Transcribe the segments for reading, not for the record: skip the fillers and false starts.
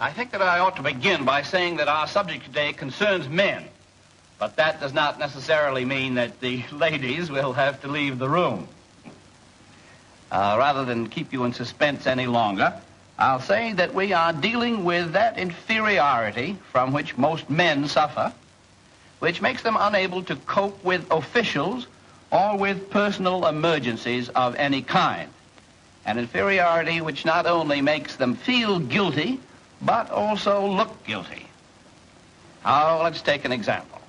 I think that I ought to begin by saying that our subject today concerns men. But that does not necessarily mean that the ladies will have to leave the room. Rather than keep you in suspense any longer, I'll say that we are dealing with that inferiority from which most men suffer, which makes them unable to cope with officials or with personal emergencies of any kind. An inferiority which not only makes them feel guilty, but also look guilty. Now, let's take an example.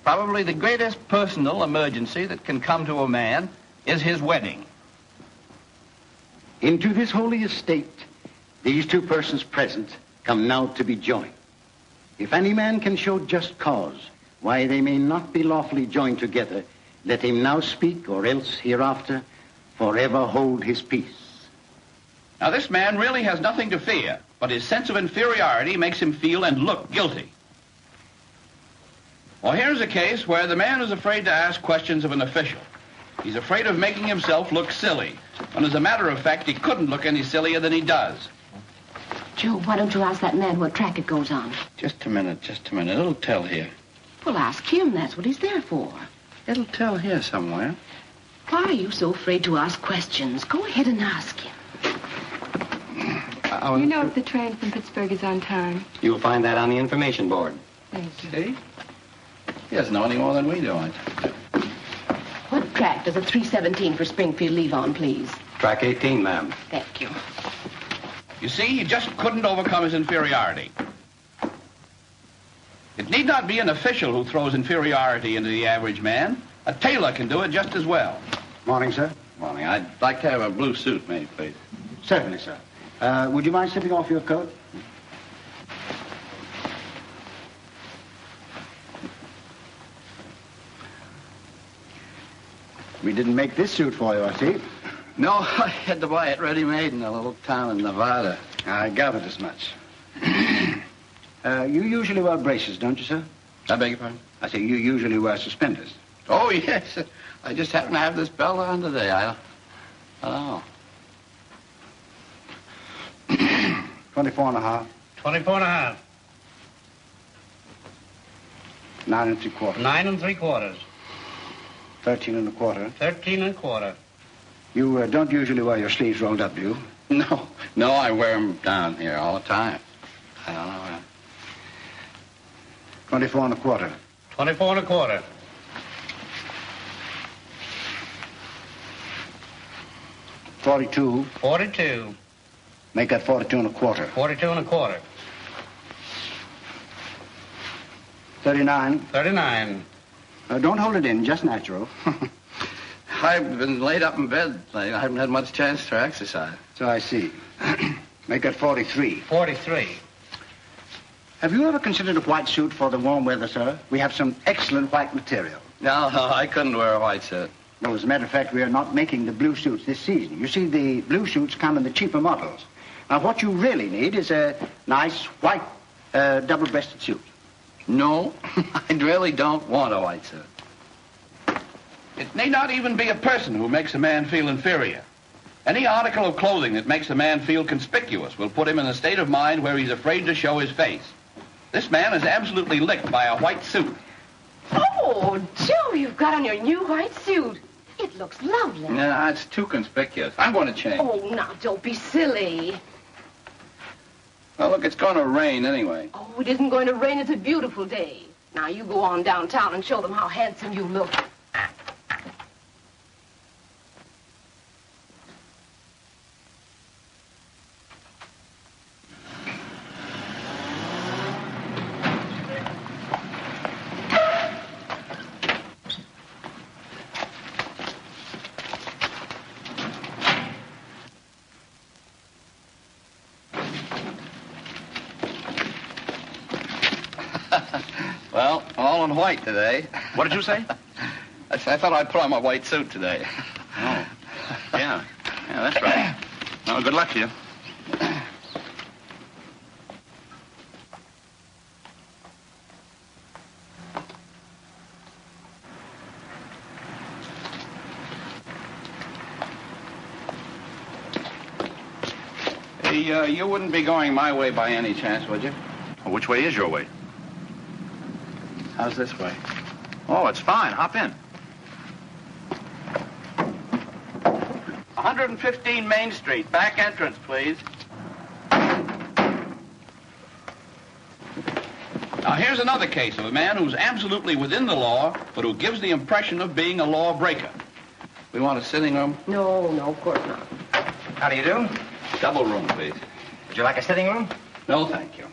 Probably the greatest personal emergency that can come to a man is his wedding. Into this holy estate, these two persons present come now to be joined. If any man can show just cause why they may not be lawfully joined together, let him now speak, or else hereafter forever hold his peace. Now, this man really has nothing to fear, but his sense of inferiority makes him feel and look guilty. Well, here's a case where the man is afraid to ask questions of an official. He's afraid of making himself look silly, when as a matter of fact, he couldn't look any sillier than he does. Joe, why don't you ask that man what track it goes on? Just a minute. It'll tell here. Well, ask him. That's what he's there for. It'll tell here somewhere. Why are you so afraid to ask questions? Go ahead and ask him. You know if the train from Pittsburgh is on time. You'll find that on the information board. Thank you. See? He doesn't know any more than we do. What track does a 317 for Springfield leave on, please? Track 18, ma'am. Thank you. You see, he just couldn't overcome his inferiority. It need not be an official who throws inferiority into the average man. A tailor can do it just as well. Morning, sir. Morning. I'd like to have a blue suit made, please. Certainly, sir. Would you mind slipping off your coat? We didn't make this suit for you, I see. No, I had to buy it ready-made in a little town in Nevada. I gathered as much. You usually wear braces, don't you, sir? I beg your pardon? I say you usually wear suspenders. Oh, yes. I just happen to have this belt on today. I don't know. 24 and a half. 24 and a half. 9 3/4. 9 3/4. 13 1/4. 13 1/4. You don't usually wear your sleeves rolled up, do you? No, I wear them down here all the time. I don't know. 24 1/4. 24 1/4. 42. 42. Make that 42 1/4. 42 1/4. 39. 39. Don't hold it in, just natural. I've been laid up in bed. I haven't had much chance to exercise. So I see. Make that 43. 43. Have you ever considered a white suit for the warm weather, sir? We have some excellent white material. No, I couldn't wear a white suit. Well, as a matter of fact, we are not making the blue suits this season. You see, the blue suits come in the cheaper models. Now, what you really need is a nice white double-breasted suit. No, I really don't want a white suit. It need not even be a person who makes a man feel inferior. Any article of clothing that makes a man feel conspicuous will put him in a state of mind where he's afraid to show his face. This man is absolutely licked by a white suit. Oh, Joe, you've got on your new white suit. It looks lovely. No, it's too conspicuous. I'm going to change. Oh, now, don't be silly. Well, look, it's going to rain anyway. Oh, it isn't going to rain. It's a beautiful day. Now, you go on downtown and show them how handsome you look. Well, all in white today. What did you say? I thought I'd put on my white suit today. Oh, yeah. Yeah, that's right. Well, good luck to you. Say, you wouldn't be going my way by any chance, would you? Well, which way is your way? How's this way? Oh, it's fine. Hop in. 115 Main Street, back entrance, please. Now, here's another case of a man who's absolutely within the law, but who gives the impression of being a lawbreaker. We want a sitting room? No, of course not. How do you do? Double room, please. Would you like a sitting room? No, thank you.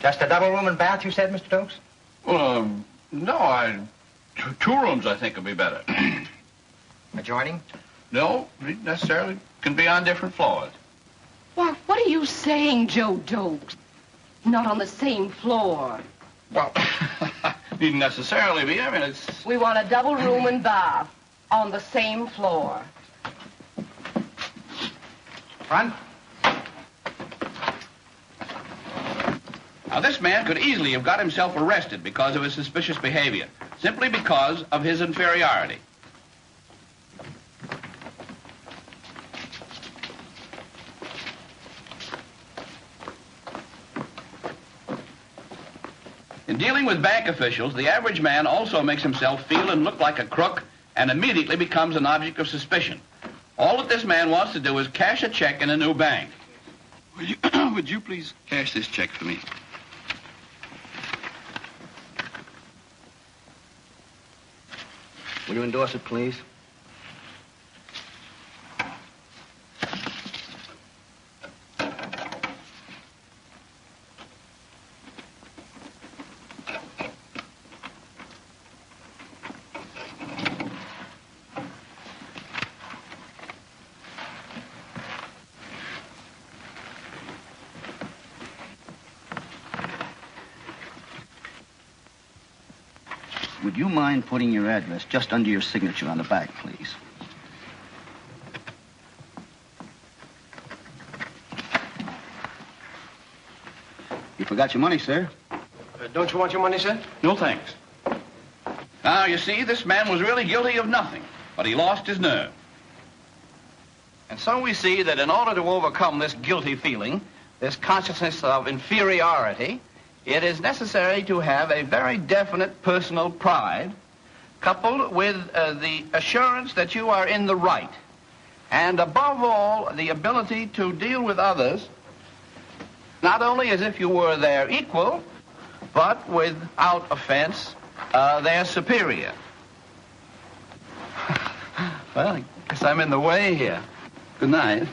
Just a double room and bath, you said, Mr. Doakes? Well, no, two rooms I think would be better. Adjoining? No, necessarily. Can be on different floors. Why, what are you saying, Joe Doakes? Not on the same floor. Well, needn't necessarily be. I mean, it's... We want a double room and bath on the same floor. Front? Now, this man could easily have got himself arrested because of his suspicious behavior, simply because of his inferiority. In dealing with bank officials, the average man also makes himself feel and look like a crook and immediately becomes an object of suspicion. All that this man wants to do is cash a check in a new bank. Would you please cash this check for me? Will you endorse it, please? Would you mind putting your address just under your signature on the back, please? You forgot your money, sir. Don't you want your money, sir? No, thanks. Now, you see, this man was really guilty of nothing, but he lost his nerve. And so we see that in order to overcome this guilty feeling, this consciousness of inferiority, it is necessary to have a very definite personal pride, coupled with the assurance that you are in the right, and above all, the ability to deal with others, not only as if you were their equal, but without offense, their superior. Well, I guess I'm in the way here. Good night.